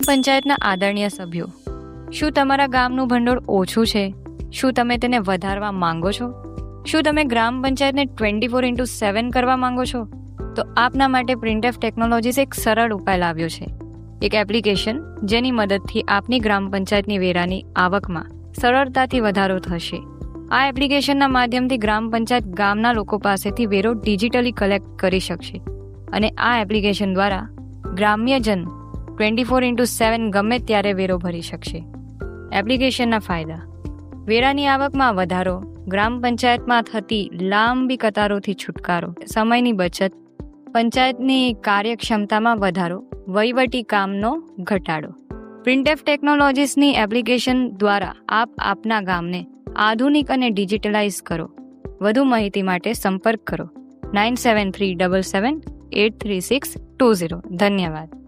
પંચાયતના આદરણીય સભ્યો, શું તમારા ગામનું ભંડોળ ઓછું છે? શું તમે તેને વધારવા માંગો છો? શું તમે ગ્રામ પંચાયતને 24x7 કરવા માંગો છો? તો આપના માટે પ્રિન્ટફ ટેકનોલોજીસ એક સરળ ઉપાય લાવ્યો છે. એક એપ્લિકેશન જેની મદદથી આપની ગ્રામ પંચાયતની વેરાની આવકમાં સરળતાથી વધારો થશે. આ એપ્લિકેશનના માધ્યમથી ગ્રામ પંચાયત ગામના લોકો પાસેથી વેરો ડિજિટલી કલેક્ટ કરી શકશે અને આ એપ્લિકેશન દ્વારા ગ્રામ્યજન 24x7 ગમે ત્યારે વેરો ભરી શકશે. એપ્લિકેશનના ફાયદા: વેરાની આવકમાં વધારો, ગ્રામ પંચાયતમાં થતી લાંબી કતારોથી છુટકારો, સમયની બચત, પંચાયતની કાર્યક્ષમતામાં વધારો, વહીવટી કામનો ઘટાડો. પ્રિન્ટફ ટેકનોલોજીસની એપ્લિકેશન દ્વારા આપ આપના ગામને આધુનિક અને ડિજિટલાઇઝ કરો. વધુ માહિતી માટે સંપર્ક કરો 9737783620. ધન્યવાદ.